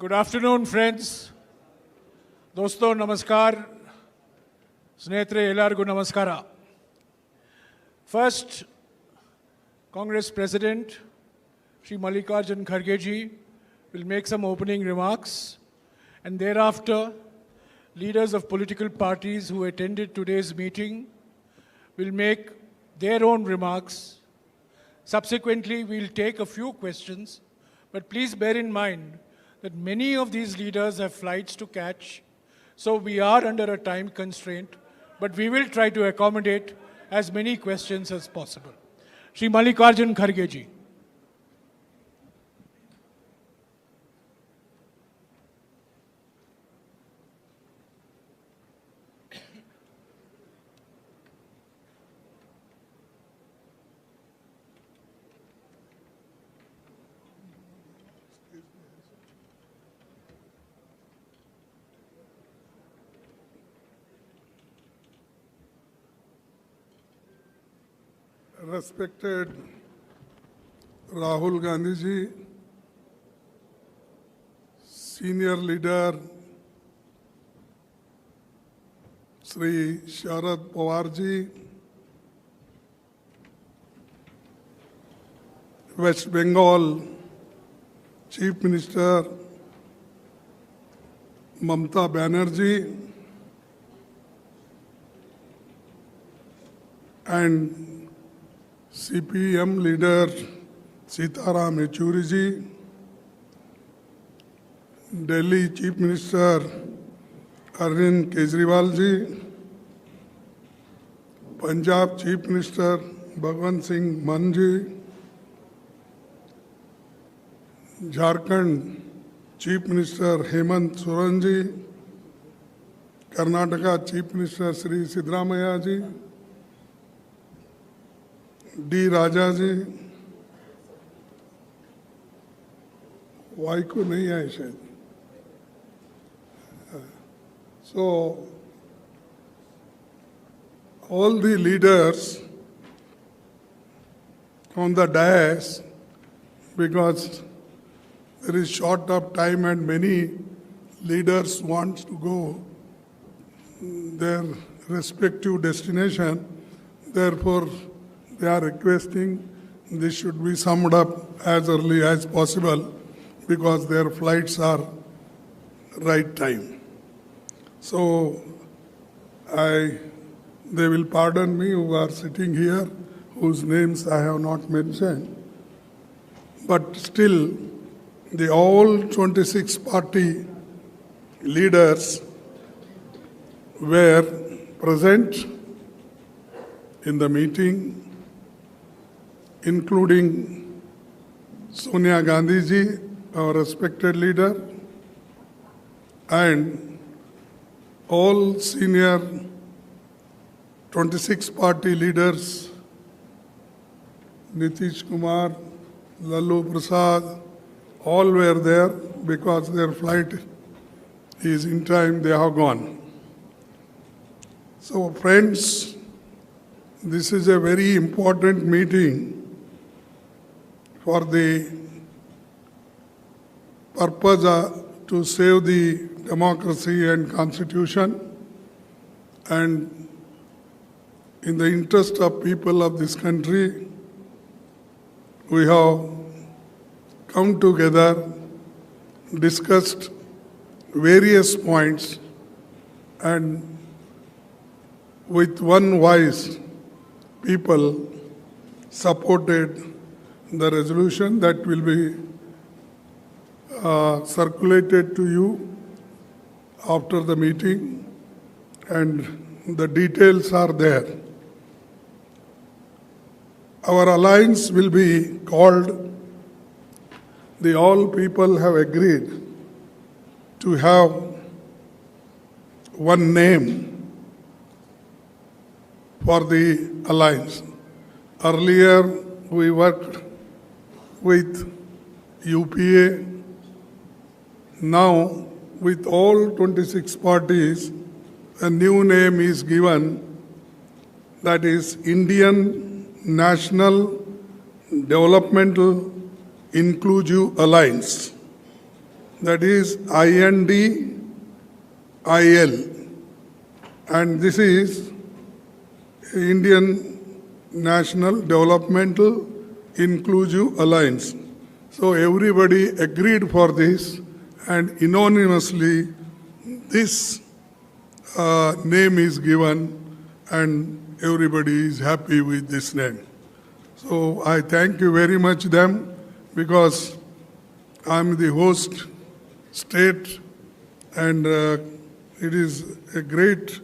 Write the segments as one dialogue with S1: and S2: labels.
S1: Good afternoon, friends. Dosto, namaskar. Snehitre, ellargu namaskara. First, Congress President Shri Mallikarjun Kharge ji will make some opening remarks, and thereafter, leaders of political parties who attended today's meeting will make their own remarks. Subsequently, we'll take a few questions, but please bear in mind that many of these leaders have flights to catch, so we are under a time constraint, but we will try to accommodate as many questions as possible. Shri Mallikarjun Kharge ji.
S2: Respected Rahul Gandhi ji, senior leader Shri Sharad Pawar ji, West Bengal Chief Minister Mamata Banerjee, and CPM leader Sitaram Yechuri ji, Delhi Chief Minister Arvind Kejriwal ji, Punjab Chief Minister Bhagwant Singh Mann ji, Jharkhand Chief Minister Hemant Soren ji, Karnataka Chief Minister Sri Siddaramaiah ji, D. Raja ji, वाई को नहीं आए शायद. So, all the leaders on the dais, because there is short of time and many leaders want to go their respective destination, therefore they are requesting this should be summed up as early as possible because their flights are right time. So they will pardon me who are sitting here, whose names I have not mentioned. But still, the all 26 party leaders were present in the meeting, including Sonia Gandhi ji, our respected leader, and all senior 26 party leaders, Nitish Kumar, Lalu Prasad, all were there because their flight is in time, they have gone. So friends, this is a very important meeting for the purpose to save the democracy and constitution, and in the interest of people of this country, we have come together, discussed various points, and with one voice, people supported the resolution that will be circulated to you after the meeting, and the details are there. Our alliance will be called, the all people have agreed to have one name for the alliance. Earlier, we worked with UPA. Now, with all 26 parties, a new name is given, that is Indian National Developmental Inclusive Alliance. that is INDIL, and this is Indian National Developmental Inclusive Alliance. So everybody agreed for this, and unanimously this name is given, and everybody is happy with this name. So I thank you very much them, because I'm the host state, and it is a great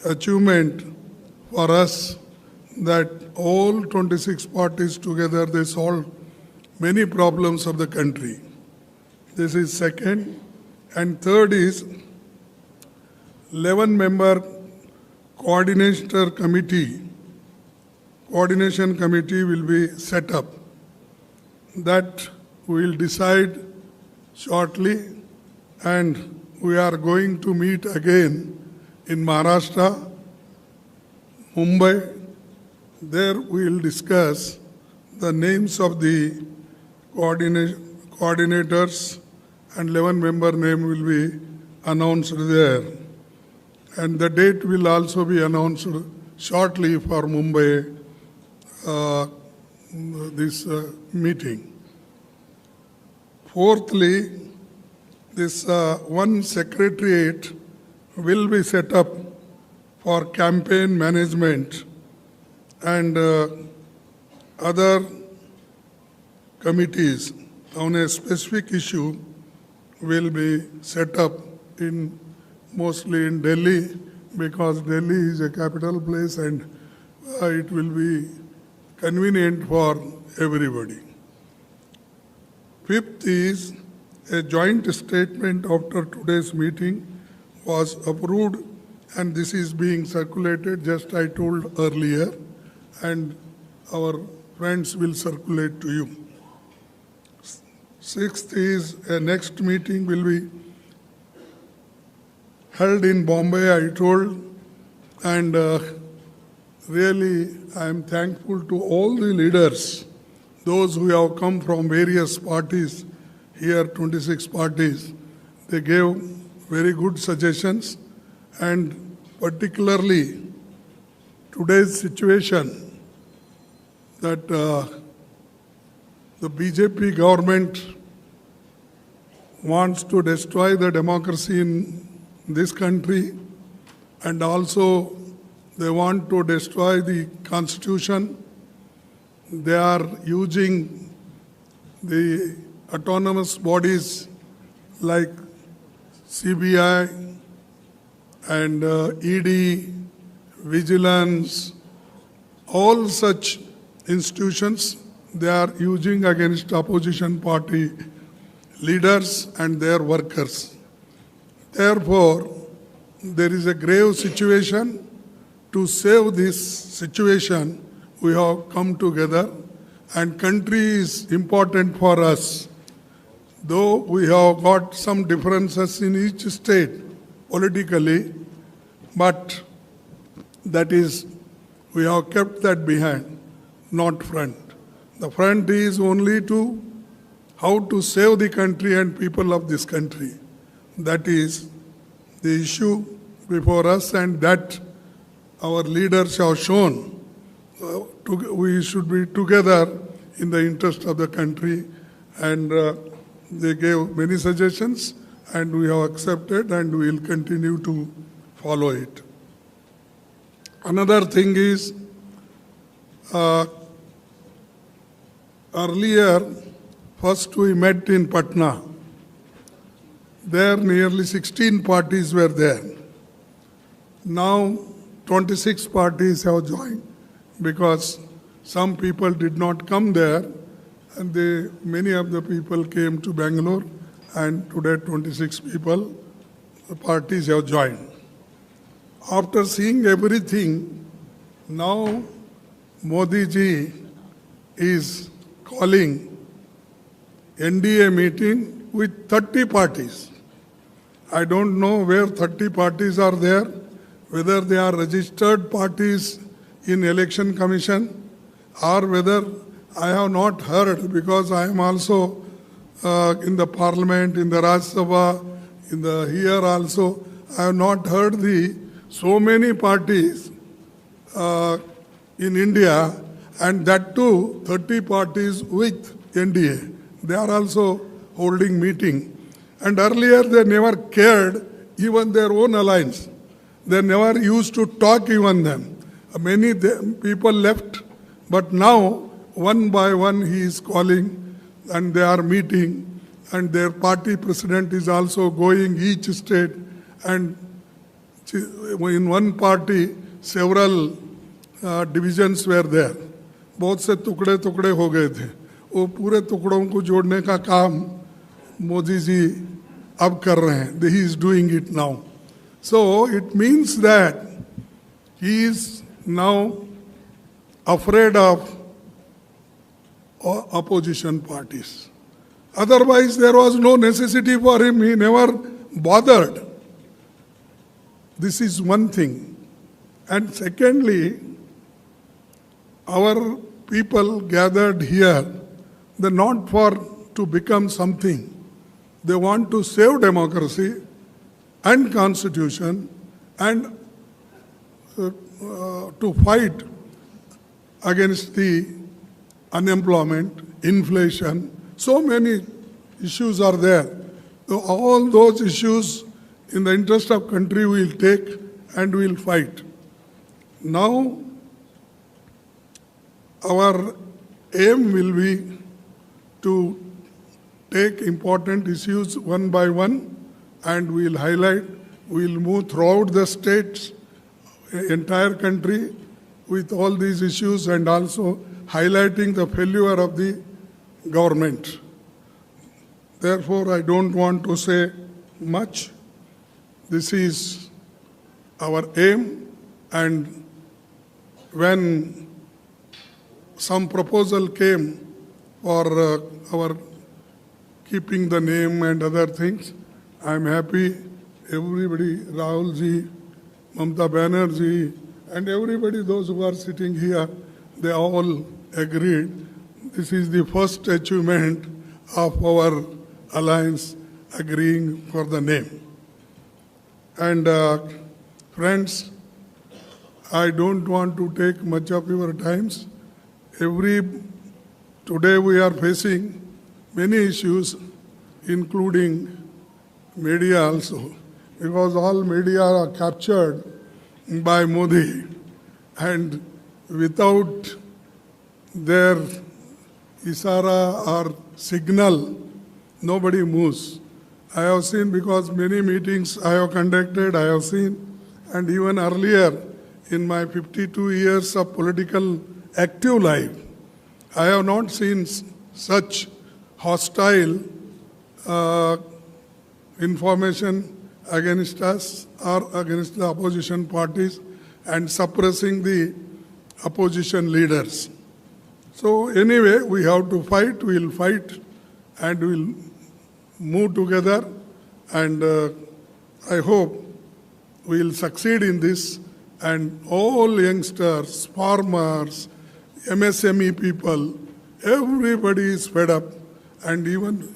S2: achievement for us that all 26 parties together, they solved many problems of the country. This is second. And third is 11-member coordination committee will be set up. That we will decide shortly, and we are going to meet again in Maharashtra, Mumbai. There we will discuss the names of the coordinators, and 11-member name will be announced there. And the date will also be announced shortly for Mumbai, this meeting. Fourthly, this one secretariat will be set up for campaign management, and other committees on a specific issue will be set up mostly in Delhi, because Delhi is a capital place and it will be convenient for everybody. Fifth is a joint statement after today's meeting was approved, and this is being circulated, just I told earlier, and our friends will circulate to you. Sixth is a next meeting will be held in Bombay, I told, and really I am thankful to all the leaders, those who have come from various parties, here 26 parties. They gave very good suggestions, and particularly today's situation that the BJP government wants to destroy the democracy in this country, and also they want to destroy the constitution. They are using the autonomous bodies like CBI and ED, vigilance, all such institutions they are using against opposition party leaders and their workers. Therefore, there is a grave situation. To save this situation, we have come together, and country is important for us. Though we have got some differences in each state politically, but that is, we have kept that behind, not front. The front is only to how to save the country and people of this country. That is the issue before us, and that our leaders have shown. We should be together in the interest of the country, and they gave many suggestions, and we have accepted, and we will continue to follow it. Another thing is, earlier, first we met in Patna. There nearly 16 parties were there. Now 26 parties have joined, because some people did not come there, and many of the people came to Bangalore, and today 26 people, the parties have joined. After seeing everything, now Modi ji is calling NDA meeting with 30 parties. I don't know where 30 parties are there, whether they are registered parties in Election Commission, or whether I have not heard, because I am also in the parliament, in the Rajya Sabha, here also. I have not heard so many parties in India, and that too 30 parties with NDA. They are also holding meeting. And earlier they never cared even their own alliance. They never used to talk even them. Many people left, but now one by one he is calling and they are meeting, and their party president is also going each state, and in one party several divisions were there. बहुत से टुकड़े टुकड़े हो गए थे. वो पूरे टुकड़ों को जोड़ने का काम मोदी जी अब कर रहे हैं. He is doing it now. So it means that he is now afraid of opposition parties. Otherwise, there was no necessity for him. He never bothered. This is one thing. And secondly, our people gathered here, they're not to become something. They want to save democracy and constitution and to fight against the unemployment, inflation. So many issues are there. So all those issues in the interest of country we will take and we will fight. Now, our aim will be to take important issues one by one and we will highlight, we will move throughout the states, entire country with all these issues and also highlighting the failure of the government. Therefore, I don't want to say much. This is our aim, and when some proposal came for our keeping the name and other things, I am happy everybody, Rahul ji, Mamata Banerjee, and everybody, those who are sitting here, they all agreed. This is the first achievement of our alliance agreeing for the name. And friends, I don't want to take much of your times. Today we are facing many issues, including media also, because all media are captured by Modi, and without their isara or signal, nobody moves. I have seen, because many meetings I have conducted, I have seen, and even earlier in my 52 years of political active life, I have not seen such hostile information against us or against the opposition parties and suppressing the opposition leaders. So anyway, we have to fight, we will fight and we will move together, and I hope we will succeed in this, and all youngsters, farmers, MSME people, everybody is fed up, and even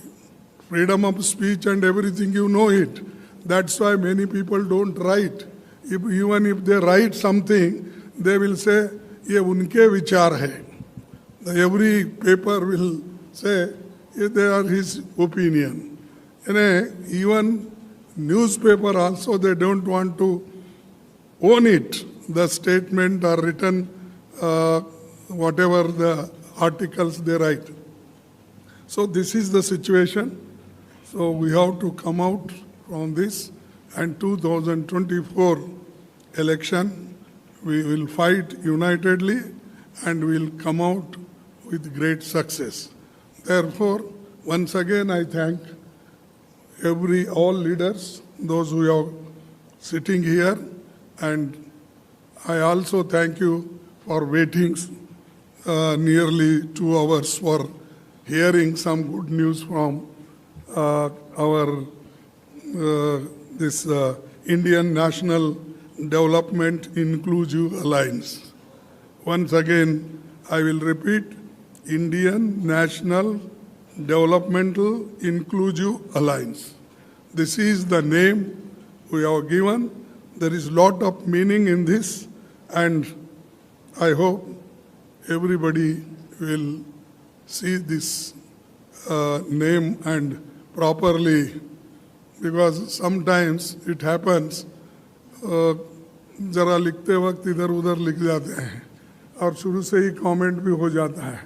S2: freedom of speech and everything, you know it. That's why many people don't write. Even if they write something, they will say, ye unke vichar hai. Every paper will say, they are his opinion. And even newspaper also, they don't want to own it, the statement or written, whatever the articles they write. So this is the situation. So we have to come out from this, and 2024 election, we will fight unitedly and we will come out with great success. Therefore, once again I thank all leaders, those who are sitting here, and I also thank you for waiting nearly 2 hours for hearing some good news from our Indian National Development Inclusive Alliance. Once again, I will repeat, Indian National Developmental Inclusive Alliance. This is the name we have given. There is lot of meaning in this, and I hope everybody will see this name and properly, because sometimes it happens जरा लिखते वक्त इधर उधर लिख जाते हैं और शुरू से ही कमेंट भी हो जाता है,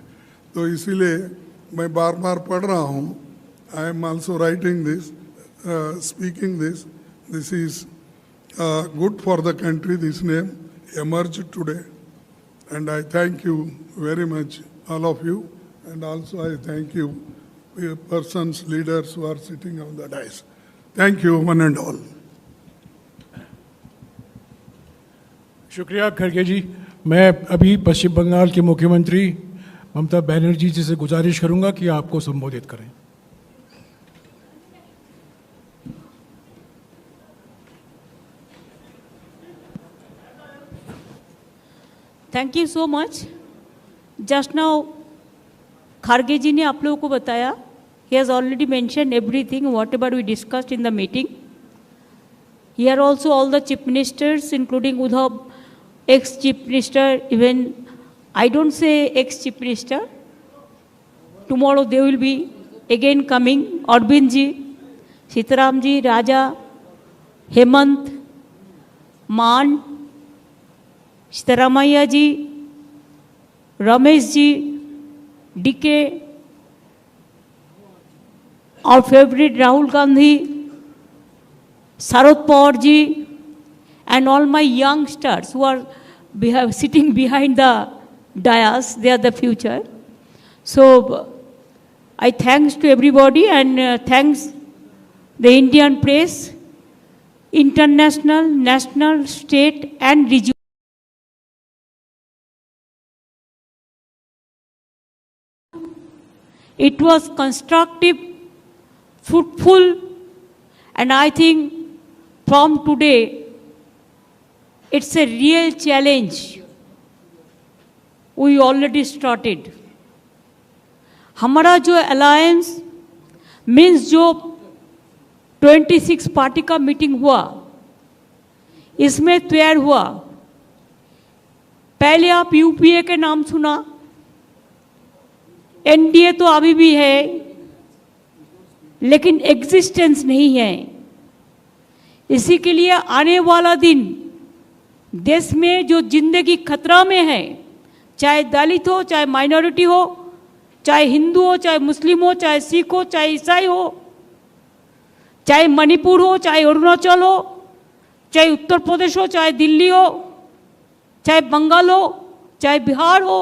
S2: तो इसीलिए मैं बार बार पढ़ रहा हूँ. I am also writing this, speaking this. This is good for the country. This name emerged today, and I thank you very much, all of you, and also I thank you, persons, leaders who are sitting on the dais. Thank you, one and all.
S1: शुक्रिया खड़गे जी. मैं अभी पश्चिम बंगाल के मुख्यमंत्री ममता बनर्जी जी से गुजारिश करूंगा कि आपको संबोधित करें.
S3: Thank you so much. Just now Kharge ji ने आप लोगों को बताया. He has already mention everything whatever we discussed in the meeting. Here also all the chief ministers including Uddhav, ex chief minister, even I don't say ex chief minister, tomorrow they will be again coming. Arvind ji, Sitaram ji, Raja, Hemant, Maan, Sitaramaiah ji, Ramesh ji, DK, our favorite Rahul Gandhi, Sharad Pawar ji, and all my youngsters who are sitting behind the dais, they are the future. So I thanks to everybody, and thanks the Indian press, international, national, state and regional. It was constructive, fruitful, and I think from today it's a real challenge. We already started. हमारा जो alliance means जो 26 party का meeting हुआ, इसमें तैयार हुआ. पहले आप यूपीए के नाम सुना, एनडीए तो अभी भी है लेकिन एग्जिस्टेंस नहीं है. इसी के लिए आने वाला दिन देश में जो जिंदगी खतरा में है, चाहे दलित हो, चाहे माइनॉरिटी हो, चाहे हिंदू हो, चाहे मुस्लिम हो, चाहे सिख हो, चाहे ईसाई हो, चाहे मणिपुर हो, चाहे अरुणाचल हो, चाहे उत्तर प्रदेश हो, चाहे दिल्ली हो, चाहे बंगाल हो, चाहे बिहार हो,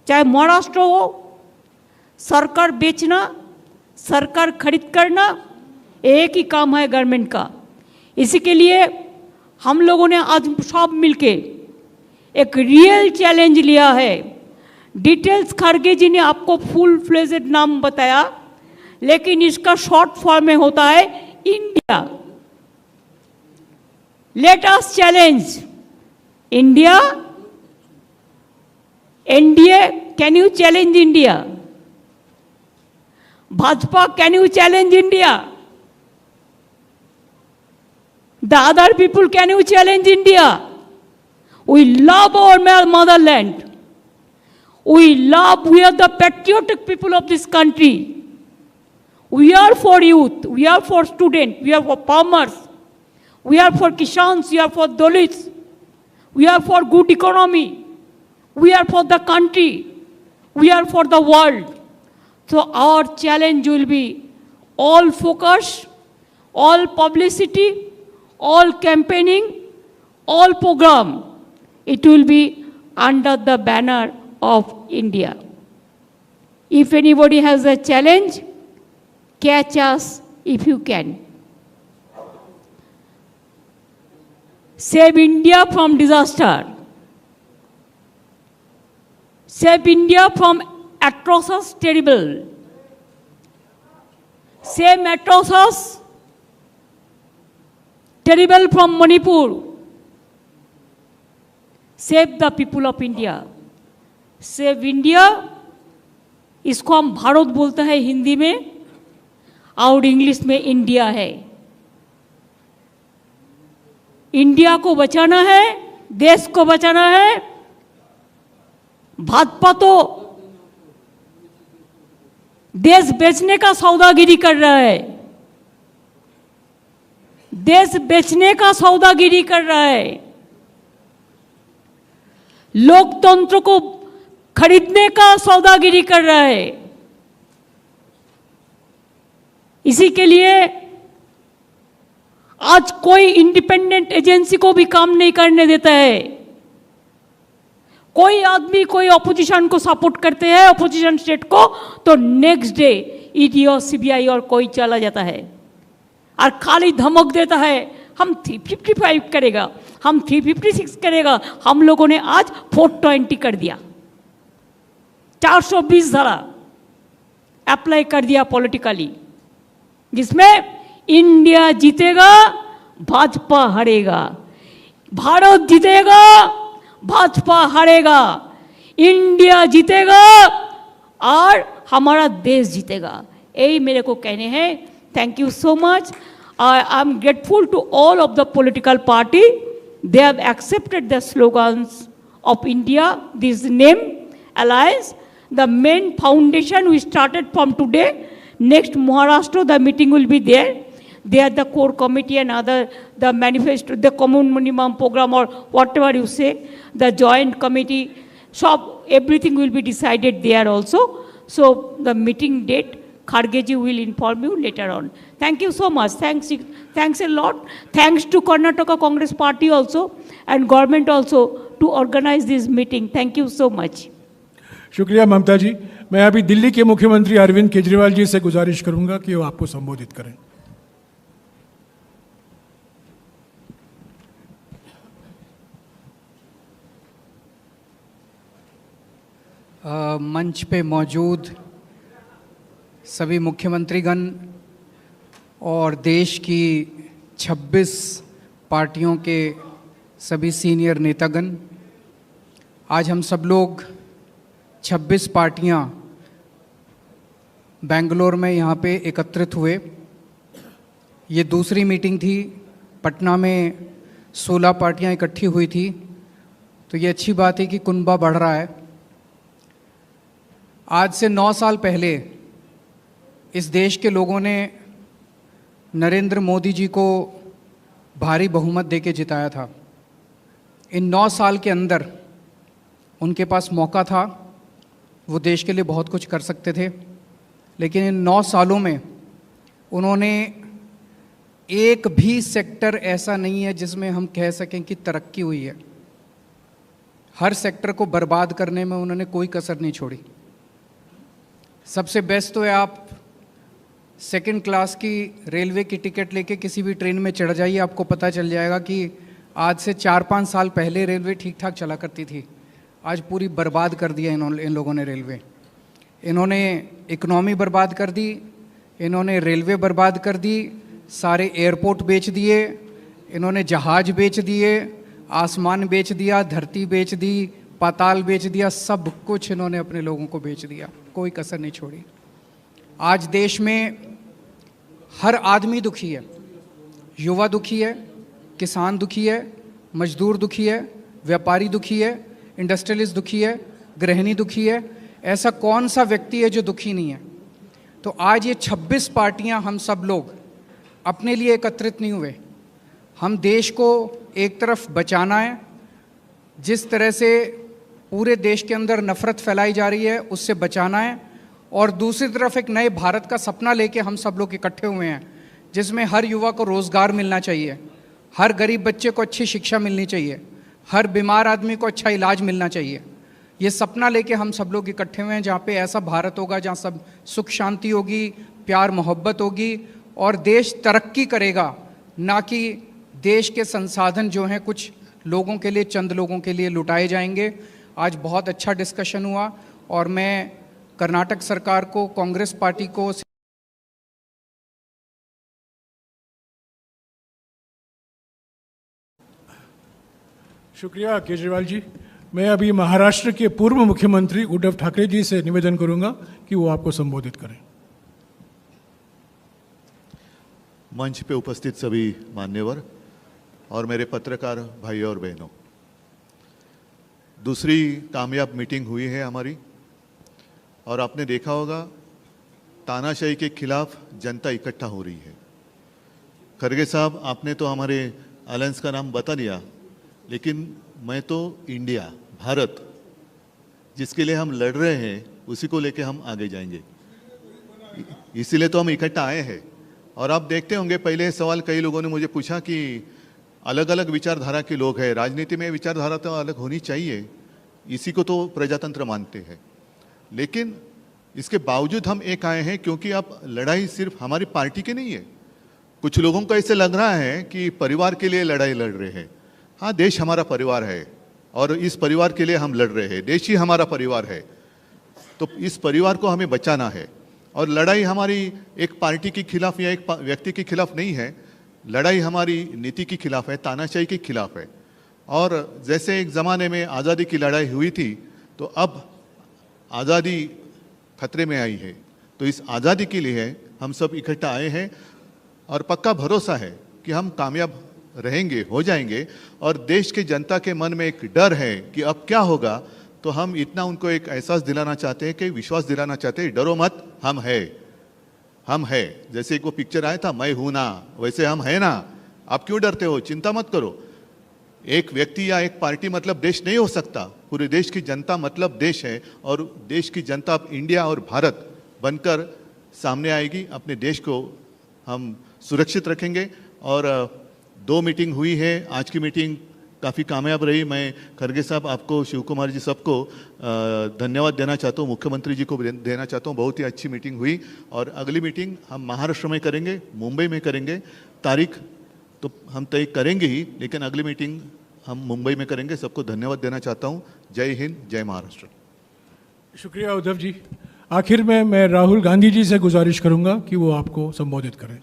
S3: चाहे महाराष्ट्र हो, सरकार बेचना, सरकार खरीद करना एक ही काम है गवर्नमेंट का. इसी के लिए हम लोगों ने आज सब मिलके एक रियल चैलेंज लिया है. डिटेल्स खड़गे जी ने आपको फुल फ्लेजेड नाम बताया, लेकिन इसका शॉर्ट फॉर्म में होता है India. Let us challenge India. NDA, can you challenge India? Bhajpa, can you challenge India? The other people, can you challenge India? We love our motherland. We are the patriotic people of this country. We are for youth, we are for students, we are for farmers, we are for Kishans, we are for Dalits, we are for good economy, we are for the country, we are for the world. So our challenge will be all focus, all publicity, all campaigning, all program. It will be under the banner of India. If anybody has a challenge, catch us if you can. Save India from disaster. Save India from atrocious terrible. Save atrocious terrible from Manipur. Save the people of India. Save India इसको हम भारत बोलते हैं हिंदी में और English में India है। India को बचाना है, देश को बचाना है। भाजपा तो देश बेचने का सौदागिरी कर रहा है, देश बेचने का सौदागिरी कर रहा है, लोकतंत्र को खरीदने का सौदागिरी कर रहा है। इसी के लिए आज कोई इंडिपेंडेंट एजेंसी को भी काम नहीं करने देता है। कोई आदमी कोई ऑपोजिशन को सपोर्ट करते हैं, ऑपोजिशन स्टेट को, तो नेक्स्ट डे ईडी और सीबीआई और कोई चला जाता है और खाली धमक देता है हम 355 करेगा, हम 356 करेगा। हम लोगों ने आज 420 कर दिया, 420 धारा अप्लाई कर दिया पॉलिटिकली, जिसमें इंडिया जीतेगा, भाजपा हारेगा। भारत जीतेगा, भाजपा हारेगा। इंडिया जीतेगा और हमारा देश जीतेगा। यही मेरे को कहने हैं। Thank you so much. I am grateful to all of the political party. They have accepted the slogans of India, this name, alliance. The main foundation we started from today. Next Maharashtra, the meeting will be there. There the core committee and other, the manifesto, the common minimum program or whatever you say, the joint committee, so everything will be decided there also. So the meeting date, Khargeji will inform you later on. Thank you so much. Thanks a lot. Thanks to Karnataka Congress Party also and government also to organize this meeting. Thank you so much.
S1: शुक्रिया ममता जी। मैं अभी दिल्ली के मुख्यमंत्री अरविंद केजरीवाल जी से गुजारिश करूंगा कि वो आपको संबोधित करें।
S4: मंच पे मौजूद सभी मुख्यमंत्रीगण और देश की 26 पार्टियों के सभी सीनियर नेतागण, आज हम सब लोग 26 पार्टियां बेंगलोर में यहाँ पे एकत्रित हुए। ये दूसरी मीटिंग थी। पटना में 16 पार्टियां इकट्ठी हुई थी, तो ये अच्छी बात है कि कुनबा बढ़ रहा है। आज से 9 साल पहले इस देश के लोगों ने नरेंद्र मोदी जी को भारी बहुमत देके जिताया था। इन 9 साल के अंदर उनके पास मौका था, वो देश के लिए बहुत कुछ कर सकते थे, लेकिन इन 9 सालों में उन्होंने एक भी सेक्टर ऐसा नहीं है जिसमें हम कह सकें कि तरक्की हुई है। हर सेक्टर को बर्बाद करने में उन्होंने कोई कसर नहीं छोड़ी। सबसे बेस्ट तो है आप सेकंड क्लास की रेलवे की टिकट लेके किसी भी ट्रेन में चढ़ जाइए, आपको पता चल जाएगा कि आज से 4-5 साल पहले रेलवे ठीक ठाक चला करती थी। आज पूरी बर्बाद कर दिया इन लोगों ने रेलवे। इन्होंने इकोनॉमी बर्बाद कर दी, इन्होंने रेलवे बर्बाद कर दी, सारे एयरपोर्ट बेच दिए, इन्होंने जहाज बेच दिए, आसमान बेच दिया, धरती बेच दी, पाताल बेच दिया, सब कुछ इन्होंने अपने लोगों को बेच दिया, कोई कसर नहीं छोड़ी। आज देश में हर आदमी दुखी है। युवा दुखी है, किसान दुखी है, मजदूर दुखी है, व्यापारी दुखी है, इंडस्ट्रियलिस्ट दुखी है, गृहिणी दुखी है। ऐसा कौन सा व्यक्ति है जो दुखी नहीं है? तो आज ये 26 पार्टियां, हम सब लोग अपने लिए एकत्रित नहीं हुए। हम देश को एक तरफ बचाना है, जिस तरह से पूरे देश के अंदर नफरत फैलाई जा रही है उससे बचाना है, और दूसरी तरफ एक नए भारत का सपना लेके हम सब लोग इकट्ठे हुए हैं, जिसमें हर युवा को रोज़गार मिलना चाहिए, हर गरीब बच्चे को अच्छी शिक्षा मिलनी चाहिए, हर बीमार आदमी को अच्छा इलाज मिलना चाहिए। ये सपना लेके हम सब लोग इकट्ठे हुए हैं, जहाँ पे ऐसा भारत होगा जहाँ सब सुख शांति होगी, प्यार मोहब्बत होगी और देश तरक्की करेगा, ना कि देश के संसाधन जो हैं कुछ लोगों के लिए, चंद लोगों के लिए लुटाए जाएंगे। आज बहुत अच्छा डिस्कशन हुआ और मैं कर्नाटक सरकार को, कांग्रेस पार्टी को
S1: शुक्रिया केजरीवाल जी। मैं अभी महाराष्ट्र के पूर्व मुख्यमंत्री उद्धव ठाकरे जी से निवेदन करूंगा कि वो आपको संबोधित करें।
S5: मंच पे उपस्थित सभी मान्यवर और मेरे पत्रकार भाई और बहनों, दूसरी कामयाब मीटिंग हुई है हमारी और आपने देखा होगा तानाशाही के खिलाफ जनता इकट्ठा हो रही है। खरगे साहब, आपने तो हमारे अलायंस का नाम बता दिया, लेकिन मैं तो इंडिया, भारत, जिसके लिए हम लड़ रहे हैं उसी को लेके हम आगे जाएंगे। इसीलिए तो हम इकट्ठा आए हैं। और आप देखते होंगे, पहले सवाल कई लोगों ने मुझे पूछा कि अलग अलग विचारधारा के लोग हैं, राजनीति में विचारधारा तो अलग होनी चाहिए, इसी को तो प्रजातंत्र मानते हैं। लेकिन इसके बावजूद हम एक आए हैं क्योंकि अब लड़ाई सिर्फ हमारी पार्टी की नहीं है। कुछ लोगों को ऐसे लग रहा है कि परिवार के लिए लड़ाई लड़ रहे हैं। हाँ, देश हमारा परिवार है और इस परिवार के लिए हम लड़ रहे हैं। देश ही हमारा परिवार है, तो इस परिवार को हमें बचाना है। और लड़ाई हमारी एक पार्टी के खिलाफ या एक व्यक्ति के खिलाफ नहीं है, लड़ाई हमारी नीति के खिलाफ है, तानाशाही के खिलाफ है। और जैसे एक ज़माने में आज़ादी की लड़ाई हुई थी, तो अब आज़ादी खतरे में आई है। तो इस आज़ादी के लिए हम सब इकट्ठा आए हैं और पक्का भरोसा है कि हम कामयाब रहेंगे, हो जाएंगे। और देश की जनता के मन में एक डर है कि अब क्या होगा, तो हम इतना उनको एक एहसास दिलाना चाहते हैं, कि विश्वास दिलाना चाहते हैं, डरो मत, हम है। जैसे एक वो पिक्चर आया था, मैं हूं ना, वैसे हम है ना। आप क्यों डरते हो? चिंता मत करो। एक व्यक्ति या एक पार्टी मतलब देश नहीं हो सकता, पूरे देश की जनता मतलब देश है। और देश की जनता अब इंडिया और भारत बनकर सामने आएगी। अपने देश को हम सुरक्षित रखेंगे। और 2 मीटिंग हुई है, आज की मीटिंग काफ़ी कामयाब रही। मैं खरगे साहब, आपको, शिव कुमार जी, सबको धन्यवाद देना चाहता हूँ, मुख्यमंत्री जी को देना चाहता हूँ। बहुत ही अच्छी मीटिंग हुई। और अगली मीटिंग हम महाराष्ट्र में करेंगे, मुंबई में करेंगे। तारीख तो हम तय करेंगे ही, लेकिन अगली मीटिंग हम मुंबई में करेंगे। सबको धन्यवाद देना चाहता हूँ। जय हिंद, जय महाराष्ट्र।
S1: शुक्रिया उद्धव जी। आखिर में मैं राहुल गांधी जी से गुजारिश करूंगा कि वो आपको संबोधित करें।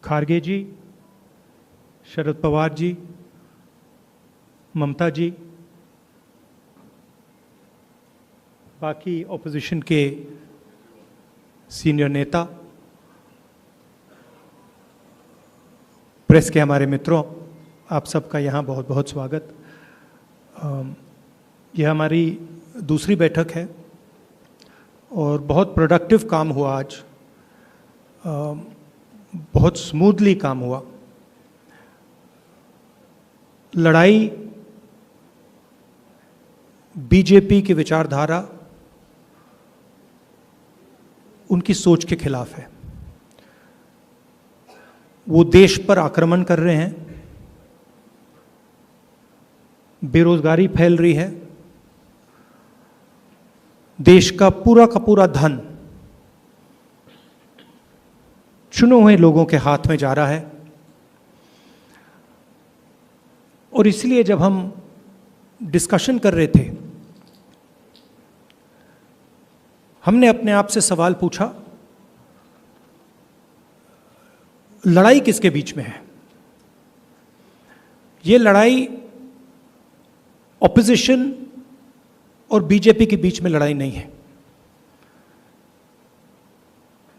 S6: खारगे जी, शरद पवार जी, ममता जी, बाकी ऑपोजिशन के सीनियर नेता, प्रेस के हमारे मित्रों, आप सबका यहाँ बहुत बहुत स्वागत। यह हमारी दूसरी बैठक है और बहुत प्रोडक्टिव काम हुआ आज। बहुत स्मूथली काम हुआ। लड़ाई बीजेपी की विचारधारा, उनकी सोच के खिलाफ है। वो देश पर आक्रमण कर रहे हैं, बेरोजगारी फैल रही है, देश का पूरा धन चुने हुए लोगों के हाथ में जा रहा है। और इसलिए जब हम डिस्कशन कर रहे थे, हमने अपने आप से सवाल पूछा, लड़ाई किसके बीच में है? ये लड़ाई ऑपोजिशन और बीजेपी के बीच में लड़ाई नहीं है।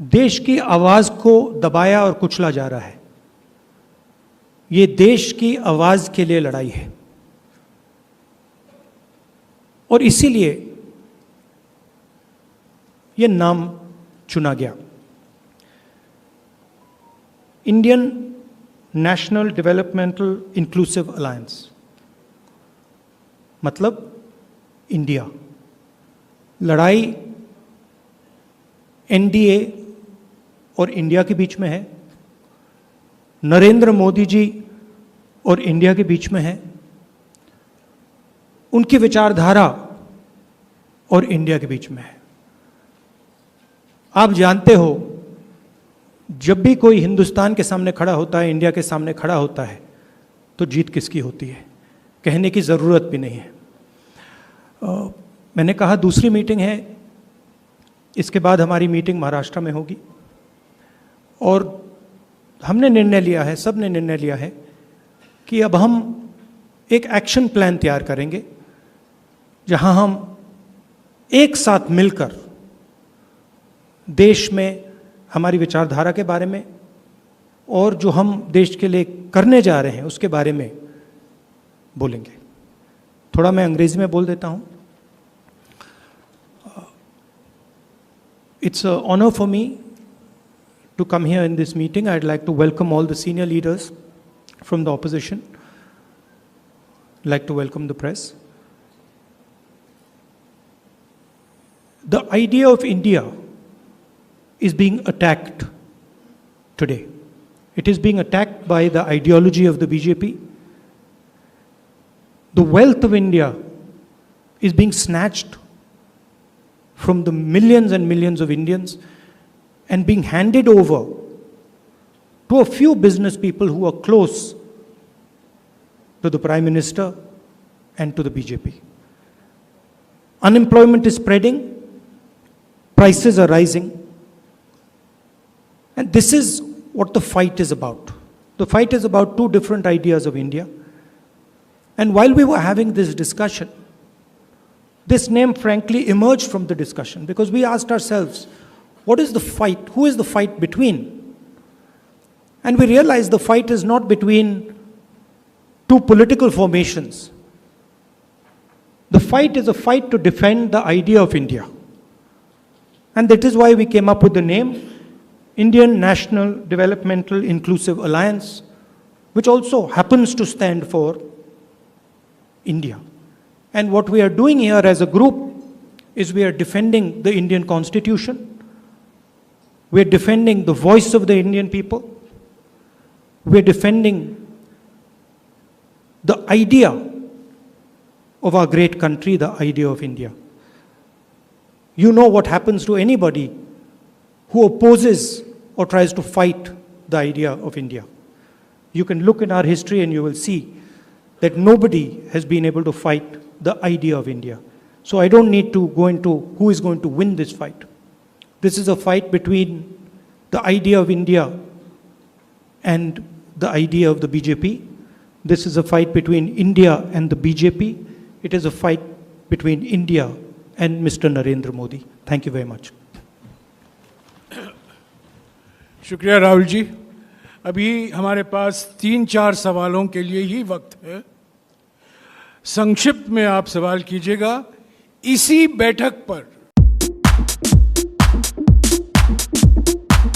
S6: देश की आवाज को दबाया और कुचला जा रहा है। ये देश की आवाज के लिए लड़ाई है। और इसीलिए ये नाम चुना गया, Indian national developmental inclusive alliance, मतलब इंडिया। लड़ाई एनडीए और इंडिया के बीच में है, नरेंद्र मोदी जी और इंडिया के बीच में है, उनकी विचारधारा और इंडिया के बीच में है। आप जानते हो, जब भी कोई हिंदुस्तान के सामने खड़ा होता है, इंडिया के सामने खड़ा होता है, तो जीत किसकी होती है? कहने की ज़रूरत भी नहीं है। मैंने कहा दूसरी मीटिंग है, इसके बाद हमारी मीटिंग महाराष्ट्र में होगी और हमने निर्णय लिया है, सब ने निर्णय लिया है कि अब हम एक एक्शन प्लान तैयार करेंगे जहां हम एक साथ मिलकर देश में हमारी विचारधारा के बारे में और जो हम देश के लिए करने जा रहे हैं उसके बारे में बोलेंगे। थोड़ा मैं अंग्रेजी में बोल देता हूं। It's an honor for me to come here in this meeting. I'd like to welcome all the senior leaders from the opposition. I'd like to welcome the press. The idea of India is being attacked today. It is being attacked by the ideology of the BJP. The wealth of India is being snatched from the millions and millions of Indians and being handed over to a few business people who are close to the Prime Minister and to the BJP. Unemployment is spreading, prices are rising, and this is what the fight is about. The fight is about two different ideas of India. And while we were having this discussion, this name frankly emerged from the discussion because we asked ourselves, what is the fight? Who is the fight between? And we realized the fight is not between two political formations. The fight is a fight to defend the idea of India. And that is why we came up with the name Indian National Developmental Inclusive Alliance, which also happens to stand for India. And what we are doing here as a group is we are defending the Indian Constitution. We are defending the voice of the Indian people. We are defending the idea of our great country, the idea of India. You know what happens to anybody who opposes or tries to fight the idea of India. You can look in our history and you will see that nobody has been able to fight the idea of India. So I don't need to go into who is going to win this fight. This is a fight between the idea of India and the idea of the BJP. This is a fight between India and the BJP. It is a fight between India and Mr. Narendra Modi. Thank you very much.
S1: शुक्रिया राहुल जी। अभी हमारे पास 3-4 सवालों के लिए ही वक्त है। संक्षिप्त में आप सवाल कीजिएगा। इसी बैठक पर